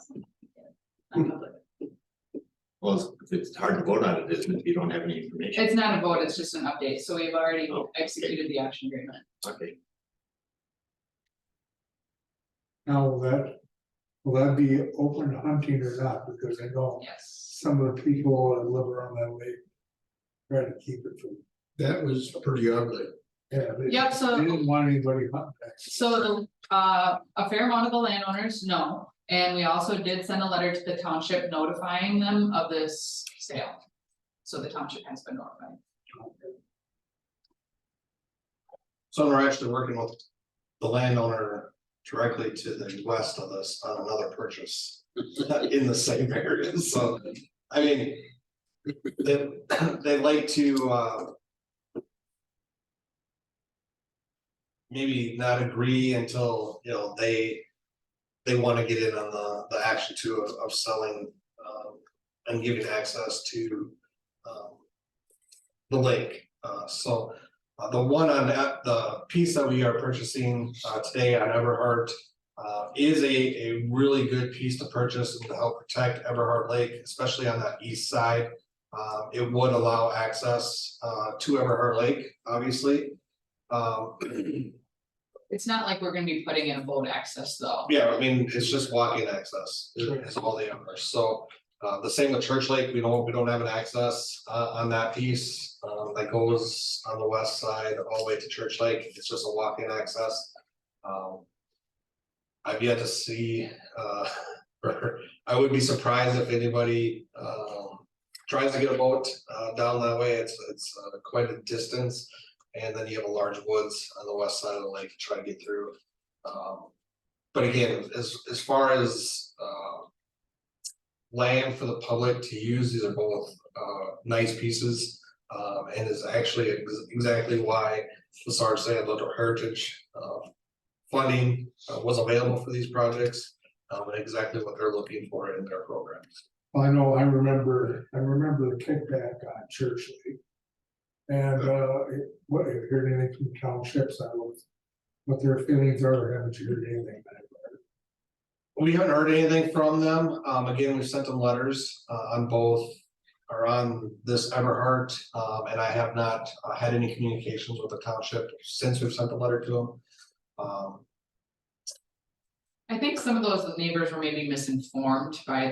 Not public. Well, it's hard to vote on it, isn't it, if you don't have any information? It's not a vote, it's just an update, so we've already Oh, okay. executed the option agreement. Okay, Now, will that be open hunting or not? Because I know Yes. some of the people that live around that lake try to keep it from, That was pretty ugly. yeah. Yep, so- They didn't want anybody hunting that. So a fair amount of the landowners, no, and we also did send a letter to the township notifying them of this sale. So the township has been notified. So we're actually working with the landowner directly to the west of us on another purchase. In the same area, so, I mean. They like to, maybe not agree until, you know, they want to get in on the action too of selling, and giving access to, the lake. So, the one on that, the piece that we are purchasing, today on Everhart, is a really good piece to purchase and to help protect Everhart Lake, especially on that east side. It would allow access, to Everhart Lake, obviously. It's not like we're gonna be putting in a boat access though. Yeah, I mean, it's just walking access is all they are, so, the same with Church Lake, we don't have an access, on that piece. That goes on the west side all the way to Church Lake, it's just a walking access. I've yet to see, I would be surprised if anybody, tries to get a boat, down that way, it's quite a distance. And then you have a large woods on the west side of the lake to try to get through. But again, as far as land for the public to use, these are both nice pieces. And is actually exactly why the SRRWD Outdoor Heritage funding was available for these projects. And exactly what they're looking for in their programs. I know, I remember the kickback on Church Lake. And what, have you heard anything from townships on what their feelings are, or haven't you heard anything? We haven't heard anything from them. Again, we sent them letters on both, or on this Everhart. And I have not had any communications with the township since we've sent the letter to them. I think some of those neighbors were maybe misinformed by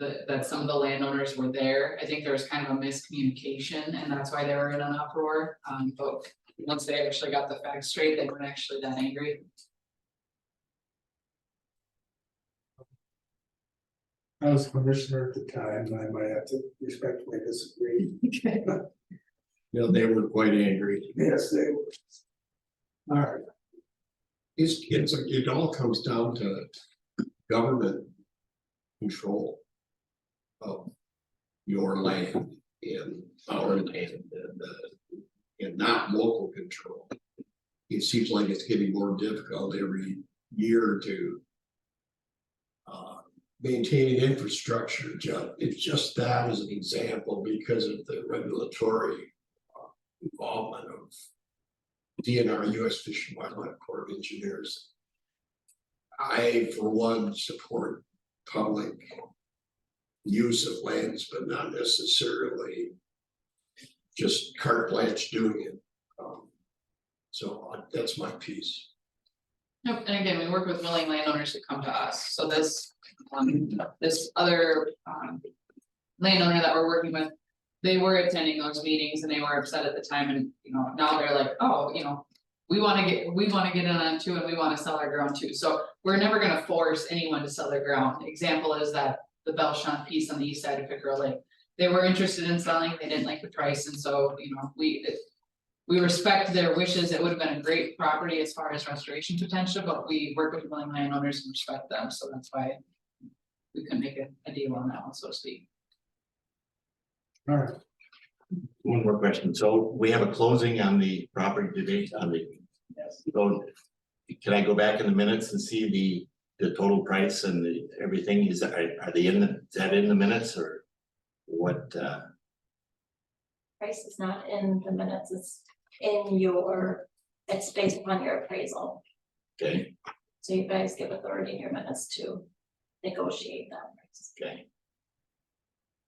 that some of the landowners were there. I think there was kind of a miscommunication and that's why they were in an uproar. But once they actually got the facts straight, they weren't actually that angry. I was commissioner at the time, and I might have to respectfully disagree. You know, they were quite angry. Yes, they were. All right, It all comes down to government control of your land and our land and not local control. It seems like it's getting more difficult every year or two. Maintaining infrastructure, it's just that as an example because of the regulatory involvement of DNR, US Fish and Wildlife Corps of Engineers. I, for one, support public use of lands, but not necessarily just carte blanche doing it. So that's my piece. Nope, and again, we work with willing landowners to come to us, so this, this other, landowner that we're working with. They were attending those meetings and they were upset at the time and, you know, now they're like, oh, you know. We wanna get in on too, and we wanna sell our ground too, so we're never gonna force anyone to sell their ground. Example is that the Belshon piece on the east side of Pickerel Lake. They were interested in selling, they didn't like the price, and so, you know, we respect their wishes. It would have been a great property as far as restoration potential, but we work with willing landowners and respect them, so that's why. We couldn't make a deal on that one, so to speak. All right, One more question. So we have a closing on the property today on the. So can I go back in the minutes and see the total price and the everything? Is that, are they in the, is that in the minutes or what? Price is not in the minutes, it's in your, it's based upon your appraisal. Okay, So you guys give authority in your minutes to negotiate that price okay.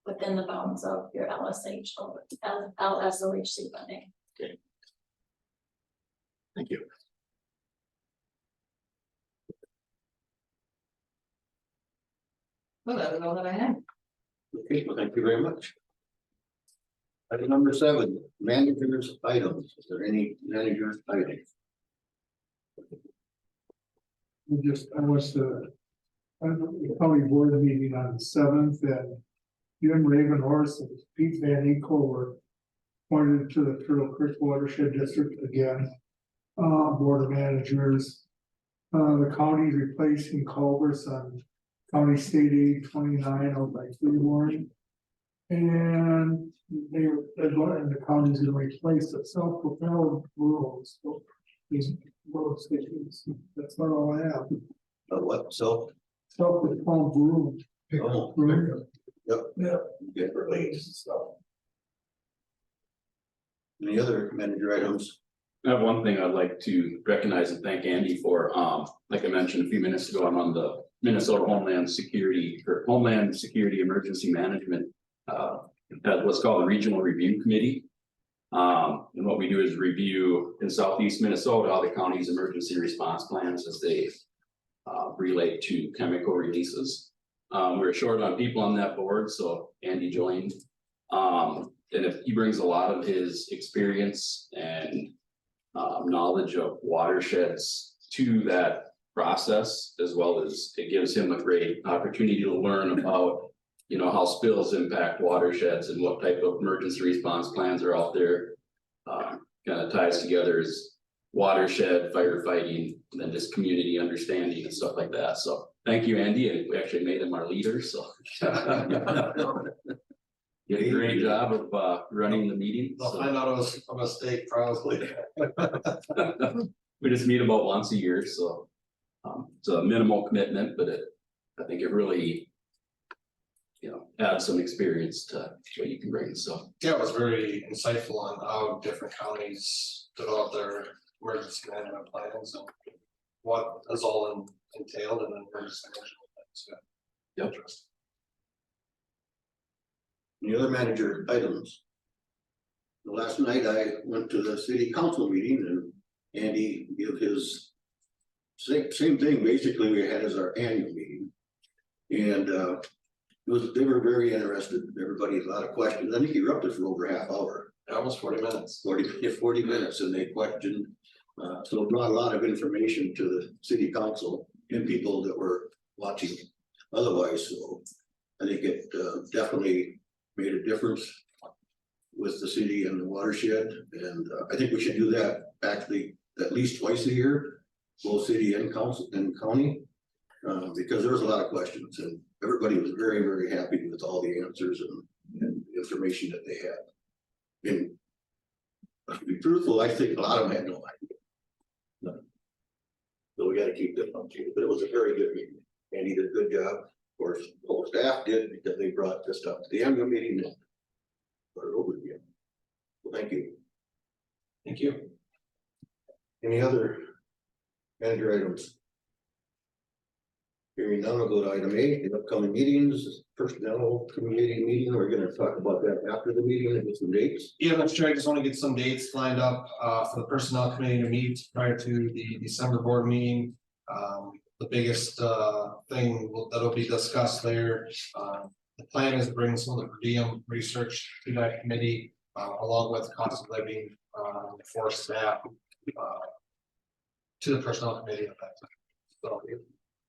within the bounds of your LSOHC funding. Thank you. Well, that was all that I had. Okay, well, thank you very much. Item number 7, managers items. Is there any managers items? I was the county board meeting on the 7th, and Jim Ravenhorse and Pete Van Eco were appointed to the Turtle Creek Watershed District again. Board of Managers. The county replacing culverts on County State Aid 29 out by Cleveland. And they're going, the county's gonna replace the self-propelled roads. So these road stations, that's not all I have. What, so? Self-propelled room. Oh, Room. Yep. Yeah. Get related and stuff. Any other manager items? I have one thing I'd like to recognize and thank Andy for, like I mentioned a few minutes ago, I'm on the Minnesota Homeland Security Emergency Management. That what's called the Regional Review Committee. And what we do is review in southeast Minnesota, all the county's emergency response plans as they relate to chemical releases. We're short on people on that board, so Andy joined. And if he brings a lot of his experience and knowledge of watersheds to that process, as well as it gives him a great opportunity to learn about, you know, how spills impact watersheds and what type of emergency response plans are out there. Kind of ties together as watershed firefighting, and then just community understanding and stuff like that. So thank you, Andy, and we actually made him our leader, so. You did a great job of running the meeting. I'll So. find out it was a mistake probably. We just meet about once a year, so. It's a minimal commitment, but I think it really. You know, add some experience to what you can bring, so. Yeah, it was very insightful on how different counties develop their emergency management plans and what is all entailed in an emergency management plan. So, Yep. interesting. Any other manager items? Last night I went to the city council meeting and Andy gave his same thing basically we had as our annual meeting. And they were very interested. Everybody had a lot of questions. I think he erupted for over a half hour. Almost 40 minutes. 40 minutes, and they questioned. So it brought a lot of information to the city council and people that were watching otherwise. So I think it definitely made a difference with the city and the watershed. And I think we should do that actually at least twice a year, both city and council and county, because there was a lot of questions and everybody was very, very happy with all the answers and information that they had. And to be truthful, I think a lot of them had no idea. None. So we gotta keep this up, but it was a very good meeting. And he did a good job. Of course, the whole staff did because they brought this stuff to the annual meeting and put it over again. Well, thank you. Thank you. Any other manager items? Hearing none, I'll go to item 8, the upcoming meetings, personnel committee meeting, we're gonna talk about that after the meeting and get some dates. Yeah, Mr. Chair, I just want to get some dates lined up for the personnel committee to meet prior to the December board meeting. The biggest that'll be discussed there. The plan is to bring some of the per diem research to that committee along with cost of living for staff to the personnel committee at that time. So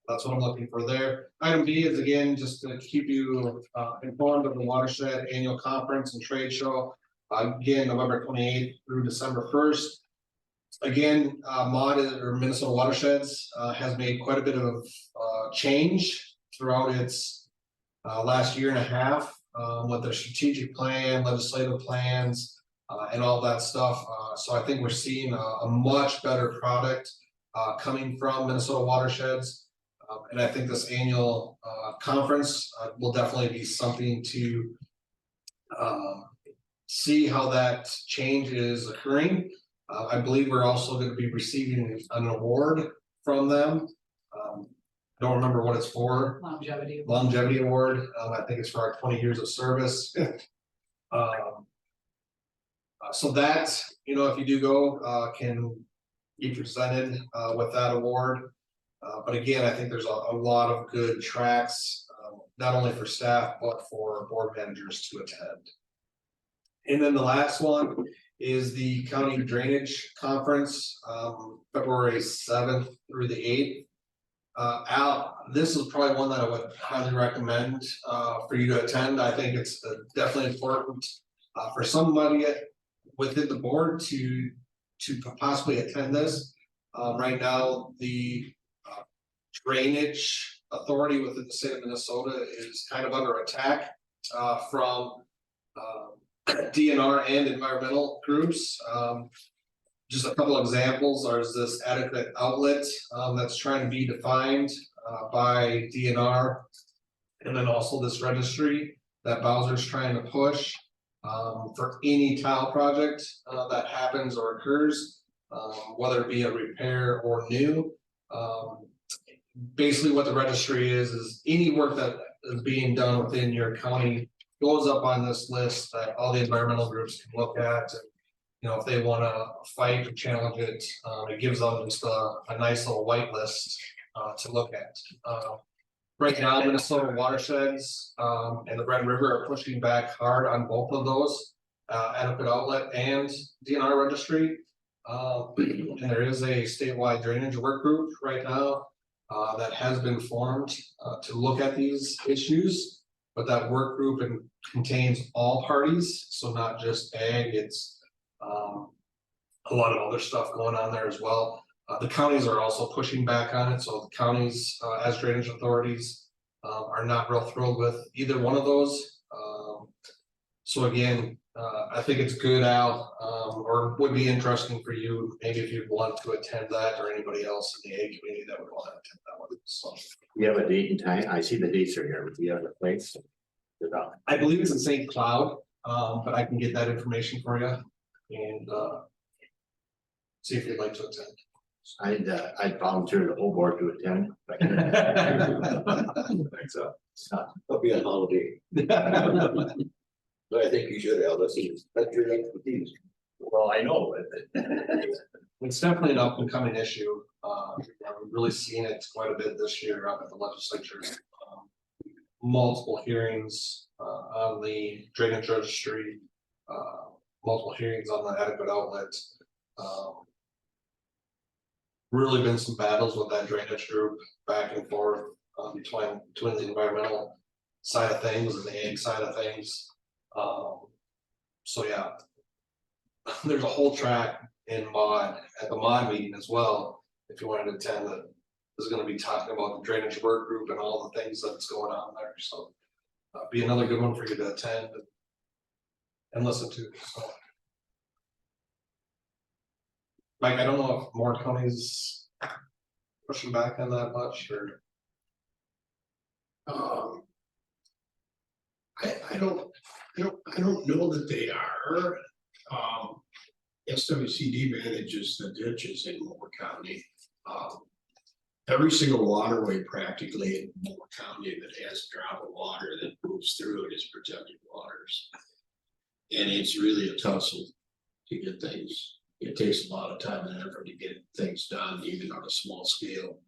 that's what I'm looking for there. Item B is again, just to keep you informed of the watershed annual conference and trade show. Again, November 28th through December 1st. Again, Minnesota Watersheds has made quite a bit of change throughout its last year and a half with their strategic plan, legislative plans, and all that stuff. So I think we're seeing a much better product coming from Minnesota Watersheds. And I think this annual conference will definitely be something to see how that change is occurring. I believe we're also going to be receiving an award from them. Don't remember what it's for. Longevity award. I think it's for our 20 years of service. So that, you know, if you do go, can be presented with that award. But again, I think there's a lot of good tracks, not only for staff, but for board managers to attend. And then the last one is the county drainage conference, February 7th through the 8th. Al, this is probably one that I would highly recommend for you to attend. I think it's definitely important for somebody within the board to possibly attend this. Right now, the drainage authority within the state of Minnesota is kind of under attack from DNR and environmental groups. Just a couple examples are this adequate outlet that's trying to be defined by DNR, and then also this registry that Bowser's trying to push for any tile project that happens or occurs, whether it be a repair or new. Basically what the registry is any work that is being done within your county goes up on this list that all the environmental groups can look at. And, you know, if they want to fight or challenge it, it gives them just a nice little white list to look at. Right now, Minnesota Watersheds and the Red River are pushing back hard on both of those, adequate outlet and DNR registry. And there is a statewide drainage work group right now that has been formed to look at these issues, but that work group contains all parties, so not just ag, it's a lot of other stuff going on there as well. The counties are also pushing back on it, so the counties as drainage authorities are not real thrilled with either one of those. So again, I think it's good, Al, or would be interesting for you, maybe if you want to attend that, or anybody else in the ag community that would want to attend that one. So You have a date and time? I see the dates are here, but do you have a place? I believe it's in St. Cloud, but I can get that information for you and see if you'd like to attend. I'd volunteer the whole board to attend. Thanks, I'll be on holiday. But I think you should, Al, that's your expertise. Well, I know, but It's definitely an up and coming issue. We've really seen it quite a bit this year up at the legislature. Multiple hearings on the drainage registry, multiple hearings on the adequate outlet. Really been some battles with that drainage group back and forth between the environmental side of things and the ag side of things. So yeah, there's a whole track in mod at the mod meeting as well. If you wanted to attend, that is going to be talking about the drainage work group and all the things that's going on there. So be another good one for you to attend and listen to. So. Mike, I don't know if more counties pushing back on that much or. I don't know that they are. SWCD manages the ditches in Moore County. Every single waterway practically in Moore County that has a drop of water that moves through it is protected waters. And it's really a tussle to get things. It takes a lot of time and effort to get things done, even on a small scale.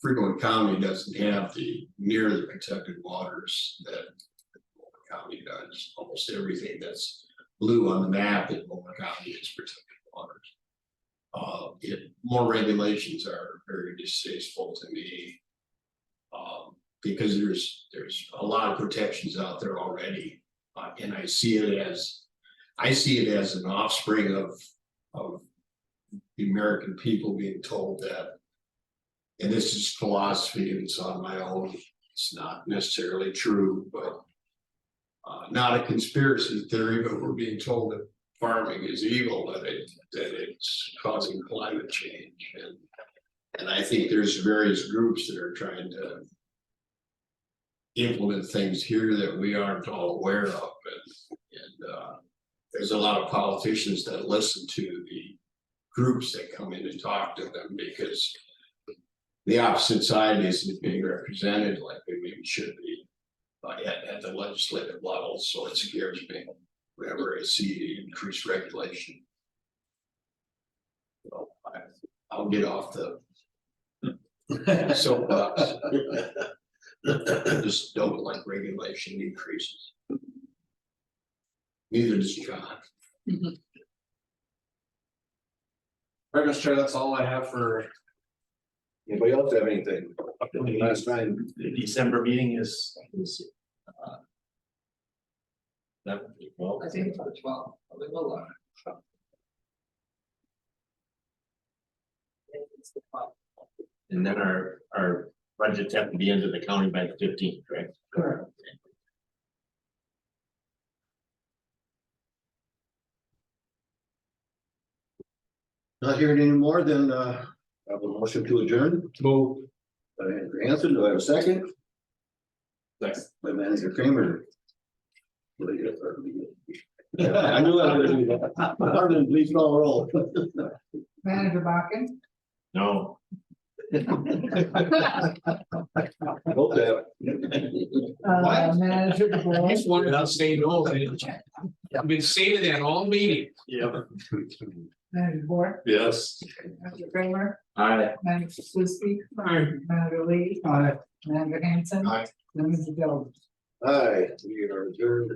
Freehold County doesn't have near the protected waters that Moore County does. Almost everything that's blue on the map in Moore County is protected waters. More regulations are very distasteful to me. Because there's a lot of protections out there already. And I see it as an offspring of the American people being told that, and this is philosophy and it's on my own, it's not necessarily true, but not a conspiracy theory, but we're being told that farming is evil, that it's causing climate change. And I think there's various groups that are trying to implement things here that we aren't all aware of. And there's a lot of politicians that listen to the groups that come in and talk to them because the opposite side isn't being represented like they maybe should be at the legislative level. So it scares me whenever I see increased regulation. So I'll get off the soapbox. I just don't like regulation increases. Neither does John. Right, Mr. Chair, that's all I have for. Anybody else have anything? Last time, The December meeting is. That, well, I think it's the 12th, probably a little longer. It's the 12th. and then our budgets have to be into the county by the 15th, correct? Correct. not hearing any more, then I have a motion to adjourn. Move. Andrew Hanson, do I have a second? Second. By Manager Kramer. I knew I was gonna do that. Harlan, please call roll. Manager Bakken, No. Hope that. Manager DeBoer, Just wanted to say no. I've been saying that all meeting. Yeah. Manager DeBoer, Yes. Manager Kramer, Aye. Manager Suski, Manager Lee, Manager Hanson. Aye. Manager Jones. Aye, we are adjourned.